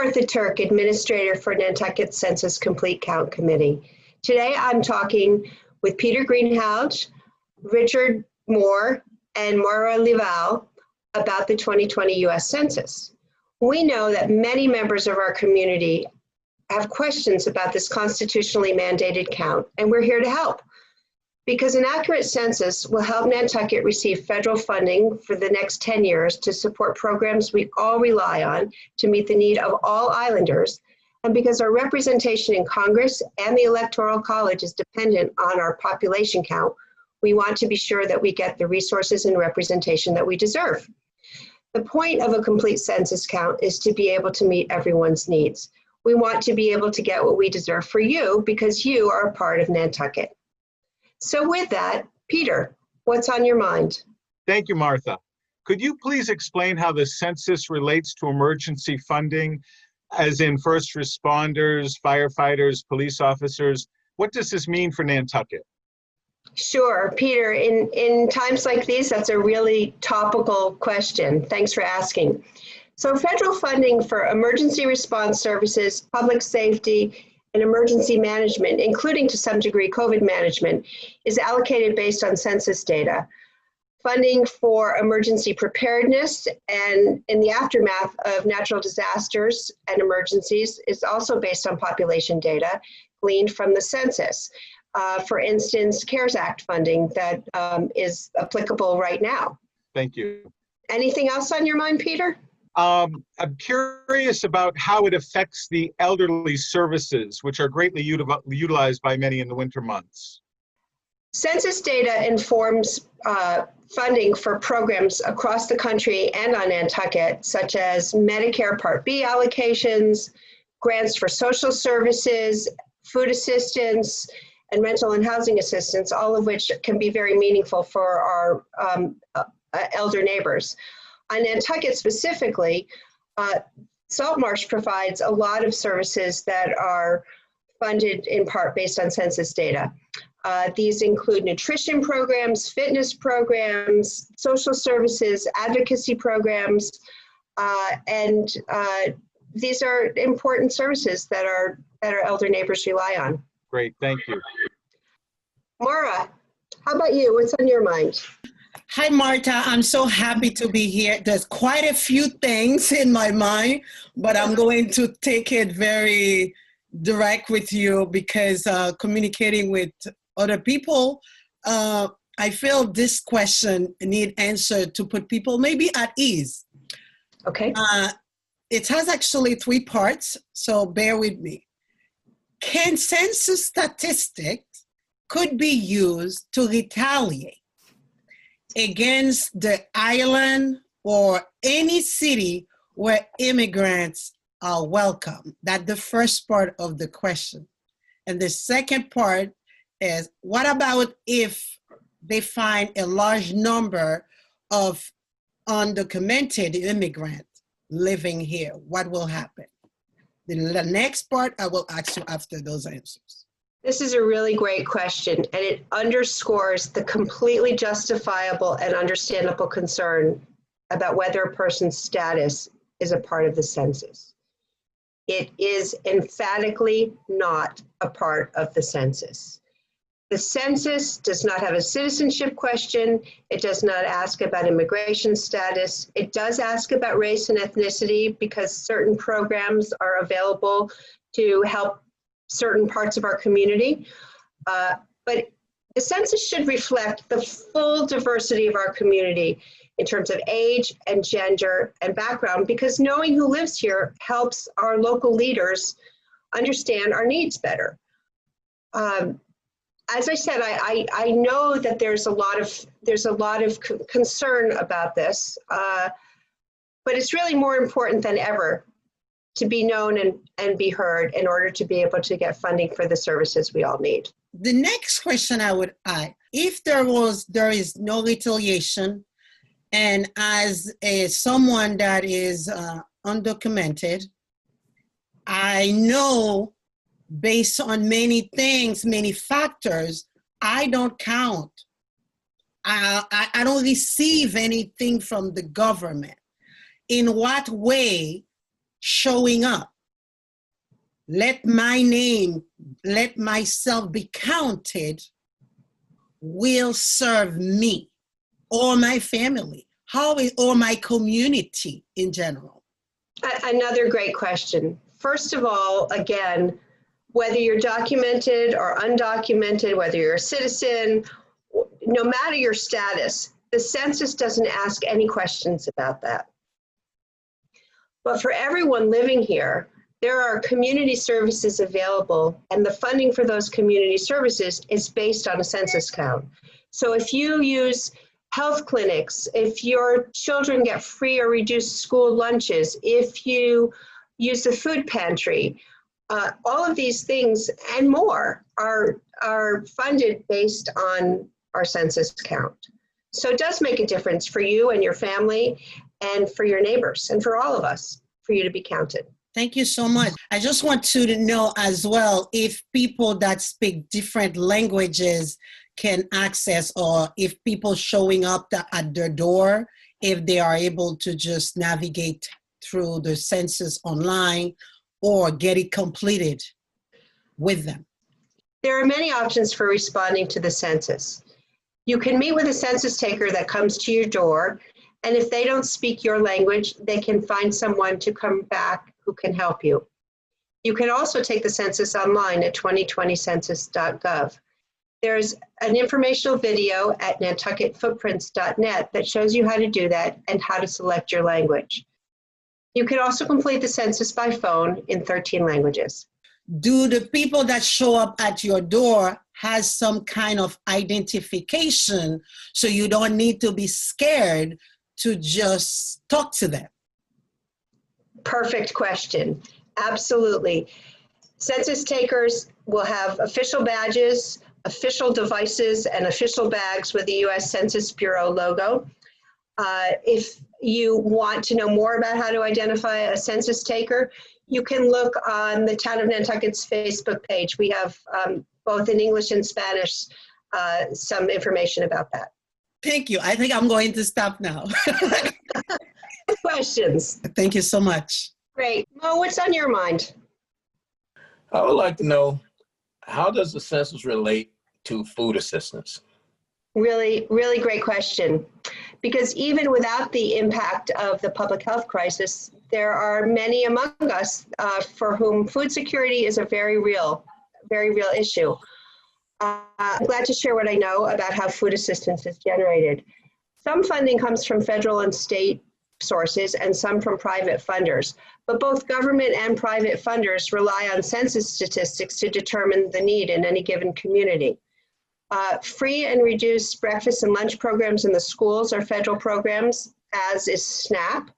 Martha Tirk, Administrator for Nantucket Census Complete Count Committee. Today I'm talking with Peter Greenhalgh, Richard Moore, and Moirar Leveille about the 2020 U.S. Census. We know that many members of our community have questions about this constitutionally mandated count, and we're here to help. Because an accurate census will help Nantucket receive federal funding for the next 10 years to support programs we all rely on to meet the need of all islanders, and because our representation in Congress and the Electoral College is dependent on our population count, we want to be sure that we get the resources and representation that we deserve. The point of a complete census count is to be able to meet everyone's needs. We want to be able to get what we deserve for you because you are a part of Nantucket. So with that, Peter, what's on your mind? Thank you, Martha. Could you please explain how the census relates to emergency funding, as in first responders, firefighters, police officers? What does this mean for Nantucket? Sure, Peter, in times like these, that's a really topical question. Thanks for asking. So federal funding for emergency response services, public safety, and emergency management, including to some degree COVID management, is allocated based on census data. Funding for emergency preparedness and in the aftermath of natural disasters and emergencies is also based on population data gleaned from the census. For instance, CARES Act funding that is applicable right now. Thank you. Anything else on your mind, Peter? I'm curious about how it affects the elderly services, which are greatly utilized by many in the winter months. Census data informs funding for programs across the country and on Nantucket, such as Medicare Part B allocations, grants for social services, food assistance, and rental and housing assistance, all of which can be very meaningful for our elder neighbors. On Nantucket specifically, Saltmarsh provides a lot of services that are funded in part based on census data. These include nutrition programs, fitness programs, social services, advocacy programs, and these are important services that our elder neighbors rely on. Great, thank you. Maura, how about you? What's on your mind? Hi, Martha. I'm so happy to be here. There's quite a few things in my mind, but I'm going to take it very direct with you because communicating with other people, I feel this question need answered to put people maybe at ease. Okay. It has actually 3 parts, so bear with me. Can census statistics could be used to retaliate against the island or any city where immigrants are welcome? That's the first part of the question. And the second part is, what about if they find a large number of undocumented immigrants living here? What will happen? The next part I will ask you after those answers. This is a really great question, and it underscores the completely justifiable and understandable concern about whether a person's status is a part of the census. It is emphatically not a part of the census. The census does not have a citizenship question. It does not ask about immigration status. It does ask about race and ethnicity because certain programs are available to help certain parts of our community, but the census should reflect the full diversity of our community in terms of age and gender and background, because knowing who lives here helps our local leaders understand our needs better. As I said, I know that there's a lot of concern about this, but it's really more important than ever to be known and be heard in order to be able to get funding for the services we all need. The next question I would ask, if there is no retaliation, and as someone that is undocumented, I know based on many things, many factors, I don't count. I don't receive anything from the government. In what way showing up, let my name, let myself be counted, will serve me or my family? Or my community in general? Another great question. First of all, again, whether you're documented or undocumented, whether you're a citizen, no matter your status, the census doesn't ask any questions about that. But for everyone living here, there are community services available, and the funding for those community services is based on a census count. So if you use health clinics, if your children get free or reduced school lunches, if you use the food pantry, all of these things and more are funded based on our census count. So it does make a difference for you and your family and for your neighbors and for all of us, for you to be counted. Thank you so much. I just want you to know as well if people that speak different languages can access, or if people showing up at their door, if they are able to just navigate through the census online or get it completed with them. There are many options for responding to the census. You can meet with a census taker that comes to your door, and if they don't speak your language, they can find someone to come back who can help you. You can also take the census online at 2020census.gov. There's an informational video at nantucketfootprints.net that shows you how to do that and how to select your language. You can also complete the census by phone in 13 languages. Do the people that show up at your door has some kind of identification so you don't need to be scared to just talk to them? Perfect question. Absolutely. Census takers will have official badges, official devices, and official bags with the U.S. Census Bureau logo. If you want to know more about how to identify a census taker, you can look on the Town of Nantucket's Facebook page. We have both in English and Spanish some information about that. Thank you. I think I'm going to stop now. Questions? Thank you so much. Great. Mo, what's on your mind? I would like to know, how does the census relate to food assistance? Really, really great question. Because even without the impact of the public health crisis, there are many among us for whom food security is a very real issue. I'm glad to share what I know about how food assistance is generated. Some funding comes from federal and state sources and some from private funders, but both government and private funders rely on census statistics to determine the need in any given community. Free and reduced breakfast and lunch programs in the schools are federal programs, as is SNAP.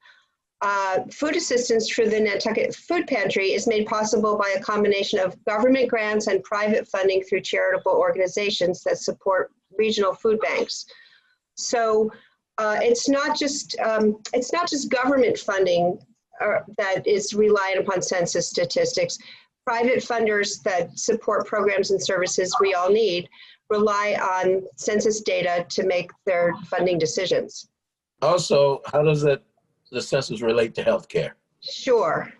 Food assistance through the Nantucket Food Pantry is made possible by a combination of government grants and private funding through charitable organizations that support regional food banks. So it's not just government funding that is reliant upon census statistics. Private funders that support programs and services we all need rely on census data to make their funding decisions. Also, how does the census relate to healthcare? Sure.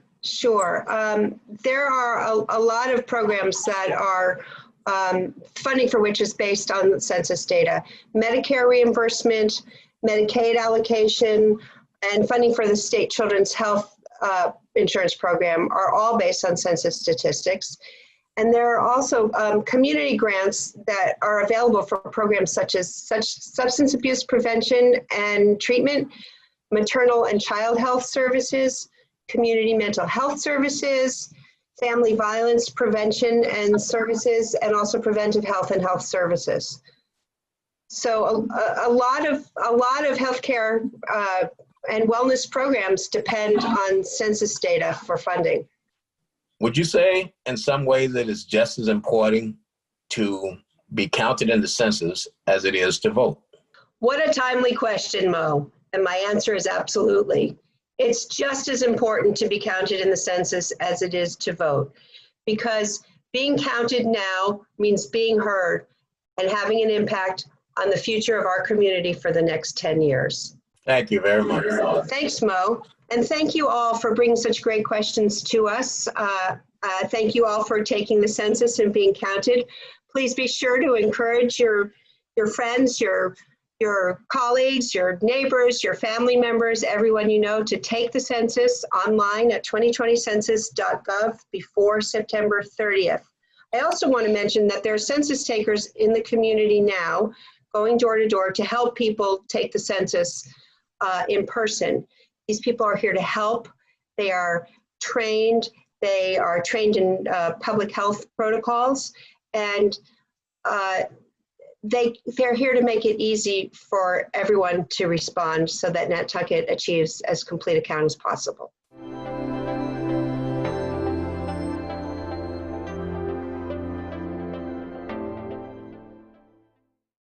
There are a lot of programs that are funding for which is based on census data. Medicare reimbursement, Medicaid allocation, and funding for the state children's health insurance program are all based on census statistics. And there are also community grants that are available for programs such as substance abuse prevention and treatment, maternal and child health services, community mental health services, family violence prevention and services, and also preventive health and health services. So a lot of healthcare and wellness programs depend on census data for funding. Would you say in some way that it's just as important to be counted in the census as it is to vote? What a timely question, Mo. And my answer is absolutely. It's just as important to be counted in the census as it is to vote, because being counted now means being heard and having an impact on the future of our community for the next 10 years. Thank you very much. Thanks, Mo. And thank you all for bringing such great questions to us. Thank you all for taking the census and being counted. Please be sure to encourage your friends, your colleagues, your neighbors, your family members, everyone you know, to take the census online at 2020census.gov before September 30th. I also want to mention that there are census takers in the community now going door to door to help people take the census in person. These people are here to help. They are trained. They are trained in public health protocols, and they're here to make it easy for everyone to respond so that Nantucket achieves as complete a count as possible.